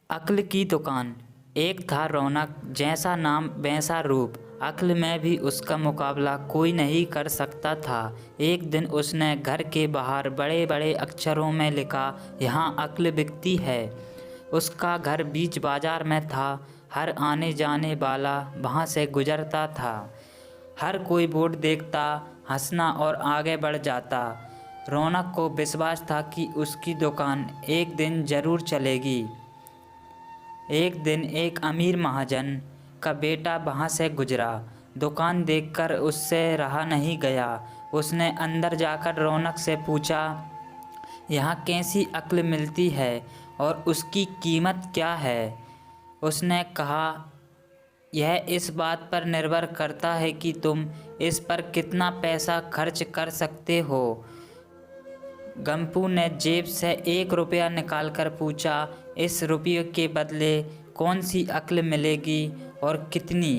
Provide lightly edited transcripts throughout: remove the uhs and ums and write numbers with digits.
अक्ल की दुकान। एक था रौनक, जैसा नाम वैसा रूप। अक्ल में भी उसका मुकाबला कोई नहीं कर सकता था। एक दिन उसने घर के बाहर बड़े बड़े अक्षरों में लिखा, यहाँ अक्ल बिकती है। उसका घर बीच बाजार में था। हर आने जाने वाला वहाँ से गुजरता था। हर कोई बोर्ड देखता, हंसना और आगे बढ़ जाता। रौनक को विश्वास था कि उसकी दुकान एक दिन ज़रूर चलेगी। एक दिन एक अमीर महाजन का बेटा वहाँ से गुजरा। दुकान देखकर उससे रहा नहीं गया। उसने अंदर जाकर रौनक से पूछा, यहाँ कैसी अक्ल मिलती है और उसकी कीमत क्या है? उसने कहा, यह इस बात पर निर्भर करता है कि तुम इस पर कितना पैसा खर्च कर सकते हो। गप्पू ने जेब से 1 रुपया निकालकर पूछा, इस रुपये के बदले कौन सी अक्ल मिलेगी और कितनी?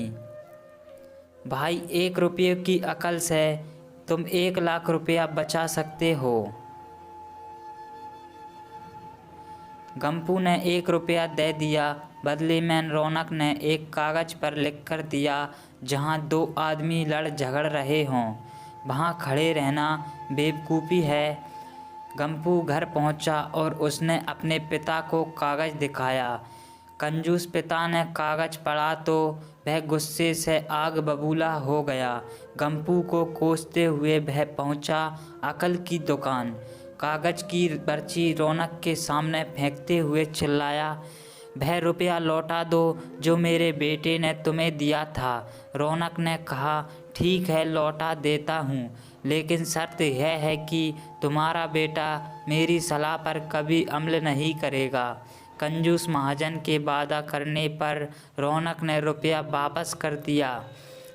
भाई, 1 रुपये की अक्ल से तुम 1 लाख रुपया बचा सकते हो। गप्पू ने 1 रुपया दे दिया। बदले में रौनक ने एक कागज़ पर लिख कर दिया, जहाँ 2 आदमी लड़ झगड़ रहे हों वहाँ खड़े रहना बेवकूफ़ी है। गप्पू घर पहुंचा और उसने अपने पिता को कागज़ दिखाया। कंजूस पिता ने कागज़ पढ़ा तो वह गुस्से से आग बबूला हो गया। गप्पू को कोसते हुए वह पहुंचा अकल की दुकान। कागज़ की पर्ची रौनक के सामने फेंकते हुए चिल्लाया, वह रुपया लौटा दो जो मेरे बेटे ने तुम्हें दिया था। रौनक ने कहा, ठीक है, लौटा देता हूँ, लेकिन शर्त यह है कि तुम्हारा बेटा मेरी सलाह पर कभी अमल नहीं करेगा। कंजूस महाजन के वादा करने पर रौनक ने रुपया वापस कर दिया।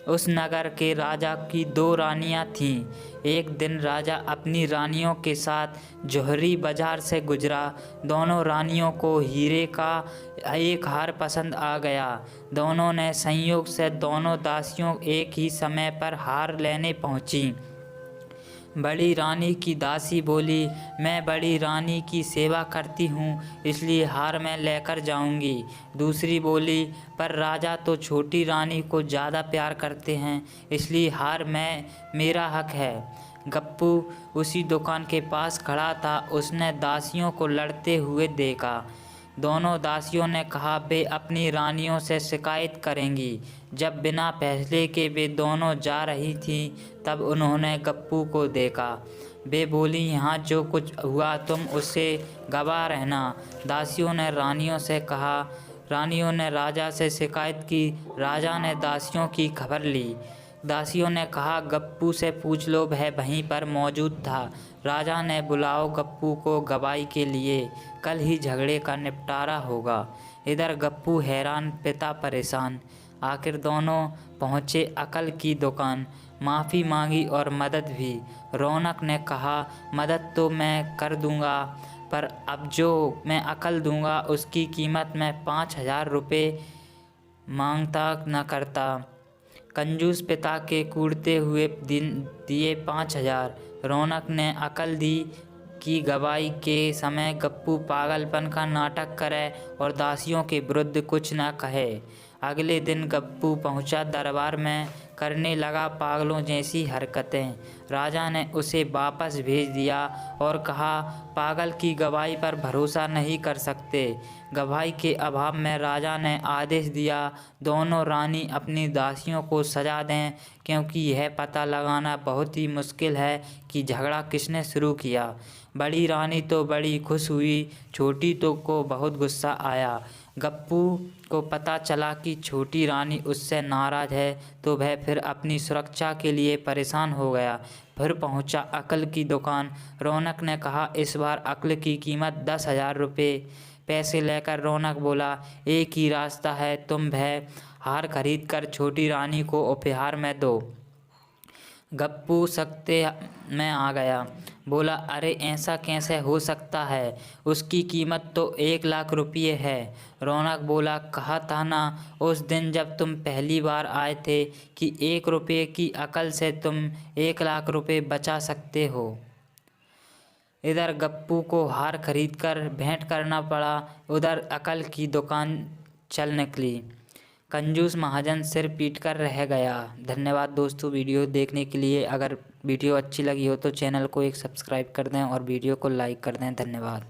उस नगर के राजा की 2 रानियां थीं। एक दिन राजा अपनी रानियों के साथ जौहरी बाजार से गुजरा। दोनों रानियों को हीरे का एक हार पसंद आ गया। दोनों ने संयोग से दोनों दासियों एक ही समय पर हार लेने पहुंची। बड़ी रानी की दासी बोली, मैं बड़ी रानी की सेवा करती हूँ, इसलिए हार मैं लेकर जाऊँगी। दूसरी बोली, पर राजा तो छोटी रानी को ज़्यादा प्यार करते हैं, इसलिए हार मेरा हक है। गप्पू उसी दुकान के पास खड़ा था। उसने दासियों को लड़ते हुए देखा। दोनों दासियों ने कहा वे अपनी रानियों से शिकायत करेंगी। जब बिना फैसले के वे दोनों जा रही थीं, तब उन्होंने गप्पू को देखा। वे बोली, यहाँ जो कुछ हुआ तुम उससे गवाह रहना। दासियों ने रानियों से कहा। रानियों ने राजा से शिकायत की। राजा ने दासियों की खबर ली। दासियों ने कहा, गप्पू से पूछ लो, वह वहीं पर मौजूद था। राजा ने बुलाओ गप्पू को गवाही के लिए, कल ही झगड़े का निपटारा होगा। इधर गप्पू हैरान, पिता परेशान। आखिर दोनों पहुँचे अकल की दुकान। माफ़ी मांगी और मदद भी। रौनक ने कहा, मदद तो मैं कर दूंगा, पर अब जो मैं अकल दूंगा उसकी कीमत मैं 5,000 रुपये मांगता न करता। कंजूस पिता के कूड़ते हुए दिन दिए 5,000। रौनक ने अकल दी कि गवाही के समय गप्पू पागलपन का नाटक करे और दासियों के विरुद्ध कुछ न कहे। अगले दिन गप्पू पहुंचा दरबार में, करने लगा पागलों जैसी हरकतें। राजा ने उसे वापस भेज दिया और कहा, पागल की गवाही पर भरोसा नहीं कर सकते। गवाही के अभाव में राजा ने आदेश दिया, दोनों रानी अपनी दासियों को सजा दें, क्योंकि यह पता लगाना बहुत ही मुश्किल है कि झगड़ा किसने शुरू किया। बड़ी रानी तो बड़ी खुश हुई, छोटी तो को बहुत गुस्सा आया। गप्पू को पता चला कि छोटी रानी उससे नाराज़ है, तो वह फिर अपनी सुरक्षा के लिए परेशान हो गया। फिर पहुंचा अकल की दुकान। रौनक ने कहा, इस बार अकल की कीमत 10,000 रुपये। पैसे लेकर रौनक बोला, एक ही रास्ता है, तुम वह हार खरीद कर छोटी रानी को उपहार में दो। गप्पू सकते में आ गया। बोला, अरे ऐसा कैसे हो सकता है, उसकी कीमत तो 1 लाख रुपये है। रौनक बोला, कहा था ना उस दिन जब तुम पहली बार आए थे कि 1 रुपये की अकल से तुम 1 लाख रुपये बचा सकते हो। इधर गप्पू को हार खरीद कर भेंट करना पड़ा, उधर अकल की दुकान चल निकली। कंजूस महाजन सिर पीट कर रह गया। धन्यवाद दोस्तों वीडियो देखने के लिए। अगर वीडियो अच्छी लगी हो तो चैनल को एक सब्सक्राइब कर दें और वीडियो को लाइक कर दें। धन्यवाद।